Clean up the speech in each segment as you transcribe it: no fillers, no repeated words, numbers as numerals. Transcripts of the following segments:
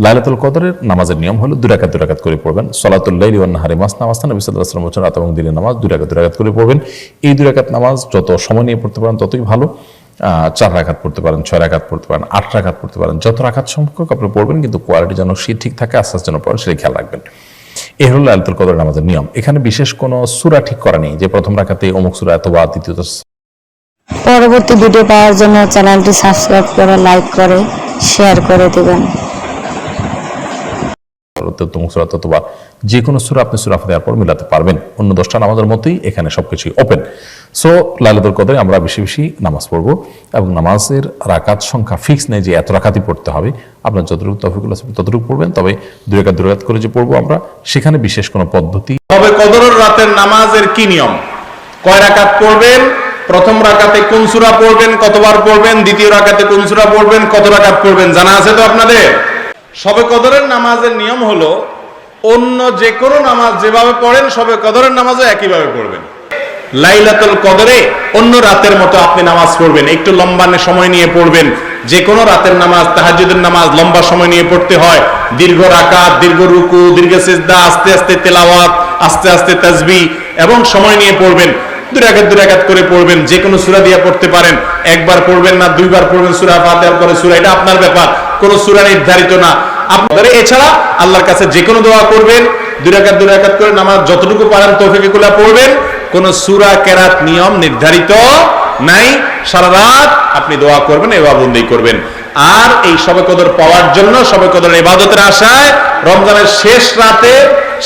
লাইলাতুল কদরের নামাজের নিয়ম হলো 2 রাকাত করে পড়বেন। সলাতুল লাইলি ওয়ান নাহারি মাসনা মাসনা, নবী সাল্লাল্লাহু আলাইহি ওয়াসাল্লাম বলেছেন রাত এবং দিনের নামাজ 2 রাকাত করে পড়বেন। এই 2 রাকাত নামাজ যত সময় নিয়ে পড়তে পারেন ততই ভালো। 4 রাকাত পড়তে পারেন, 6 রাকাত পড়তে পারেন, 8 রাকাত পড়তে পারেন, যত রাকাত সংখ্যক আপনি পড়বেন, কিন্তু কোয়ালিটি যেন ঠিক থাকে, আস্তে আস্তে যেন পড়েন, সেটা খেয়াল রাখবেন। এই হলো লাইলাতুল কদর নামাজের নিয়ম। এখানে বিশেষ কোনো সূরা ঠিক করা নেই যে প্রথম রাকাতে অমুক সূরা অথবা দ্বিতীয়ত। পরবর্তী ভিডিও পাওয়ার জন্য চ্যানেলটি সাবস্ক্রাইব করে, লাইক করে, শেয়ার করে দিবেন। অথবা যে কোনো সূরা আপনি সূরা ফাতিহার পর মিলাতে পারবেন। অন্য 10টা নামাজের মতোই এখানে সবকিছুই ওপেন। সো লাইলাতুল কদরে আমরা বেশি বেশি নামাজ পড়বো, এবং নামাজের রাকাত সংখ্যা ফিক্স নেই যে এত রাকাতই পড়তে হবে। আপনার যতটুকু তৌফিকুল আছে ততটুকু পড়বেন, তবে 2 রাকাত করে যে পড়বো আমরা, সেখানে বিশেষ কোনো পদ্ধতি। তবে কদরের রাতের নামাজের কি নিয়ম, কয় রাকাত পড়বেন, প্রথম রাকাতে কোন সূরা পড়বেন, কতবার পড়বেন, দ্বিতীয় রাকাতে কোন সূরা পড়বেন, কত রাকাত পড়বেন, জানা আছে তো আপনাদের? শবে কদরের নামাজের নিয়ম হলো অন্য যে কোনো নামাজ যেভাবে পড়েন শবে কদরের নামাজও একইভাবে পড়বেন। লাইলাতুল কদরে অন্য রাতের মতো আপনি নামাজ পড়বেন, একটু লম্বা সময় নিয়ে পড়বেন। যে কোনো রাতের নামাজ, তাহাজ্জুদের নামাজ লম্বা সময় নিয়ে পড়তে হয়। দীর্ঘ রাকাত, দীর্ঘ রুকু, দীর্ঘ সিজদা, আস্তে আস্তে তেলাওয়াত, আস্তে আস্তে তাসবিহ, এবং সময় নিয়ে পড়বেন। 2 রাকাত করে পড়বেন। যে কোনো সূরা দিয়ে পড়তে পারেন, একবার পড়বেন না 2 বার পড়বেন সূরা ফাতিহার পরে সূরা, এটা আপনার ব্যাপার, কোনো সূরা নির্ধারিত না আপনাদের। এছাড়া আল্লাহর কাছে যে কোনো দোয়া করবেন, 2 রাকাত করে নামাজ যতটুকু পারেন তৌফিকুল্লাহ পড়বেন। কোন সূরা কেরাত নিয়ম নির্ধারিত নাই, সারা রাত আপনি দোয়া করবেন, ইবাদত করবেন। আর এই শবে কদর পাওয়ার জন্য, শবে কদরের ইবাদতের আশায় রমজানের শেষ রাতে,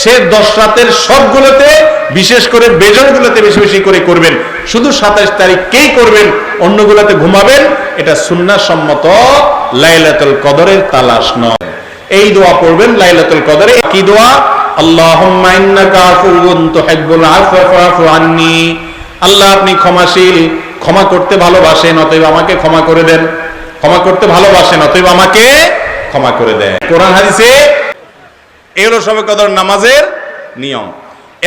শেষ 10 রাতের সবগুলোতে, বিশেষ করে বেজরগুলোতে বেশি বেশি করে করবেন। শুধু 27 তারিখকেই করবেন, অন্যগুলোতে ঘুমাবেন। এটা সুন্নাহ সম্মত লাইলাতুল কদরের তালাশ নয়। এই দোয়া পড়বেন লাইলাতুল কদরে। কি দোয়া? আল্লাহুম্মা ইন্নাকা আফুউন তুহিব্বুল আফওয়া ফাআফু আন্নী। আল্লাহ আপনি ক্ষমাশীল, ক্ষমা করতে ভালোবাসেন, অতএব আমাকে ক্ষমা করে দেন। ক্ষমা করতে ভালোবাসেন, অতএব আমাকে ক্ষমা করে দেন। কোরআন হাদিসে এই হলো শবে কদর নামাজের নিয়ম।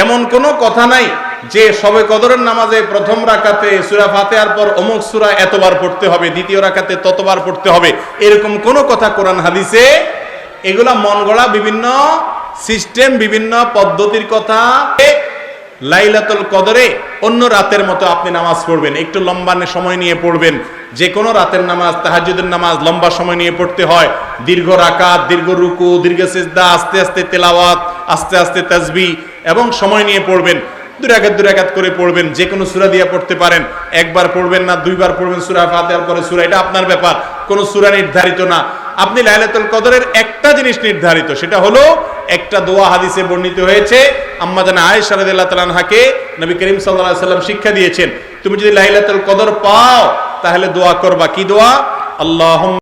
এমন কোনো কথা নাই যে শবে কদরের নামাজে প্রথম রাকাতে সূরা ফাতিহার পর অমুক সূরা এতবার পড়তে হবে, দ্বিতীয় রাকাতে ততবার পড়তে হবে, এরকম কোনো কথা কোরআন হাদিসে। এগুলা মন গড়া বিভিন্ন সিস্টেম, বিভিন্ন পদ্ধতির কথা। লাইলাতুল কদরে অন্য রাতের মতো আপনি নামাজ পড়বেন, একটু লম্বা সময় নিয়ে পড়বেন। যে কোনো রাতের নামাজ, তাহাজ্জুদের নামাজ লম্বা সময় নিয়ে পড়তে হয়। দীর্ঘ রাকাত, দীর্ঘ রুকু, দীর্ঘ সিজদা, আস্তে আস্তে তেলাওয়াত, আস্তে আস্তে তাসবিহ, এবং সময় নিয়ে পড়বেন। 2 রাকাত করে পড়বেন। যে কোনো সূরা দিয়ে পড়তে পারেন, একবার পড়বেন না 2 বার পড়বেন সূরা ফাতিহার পরে সূরা, এটা আপনার ব্যাপার, কোনো সূরা নির্ধারিত না। আপনি লাইলাতুল কদরের একটা জিনিস নির্ধারিত, সেটা হলো একটা দোয়া হাদিসে বর্ণিত হয়েছে। আম্মা জানা আয়েশা রাদিয়াল্লাহু তাআলা আনহাকে নবী করিম সাল্লাল্লাহু আলাইহি ওয়াসাল্লাম শিক্ষা দিয়েছেন, তুমি যদি লাইলাতুল কদর পাও তাহলে দোয়া করবা। কি দোয়া? আল্লাহুম্মা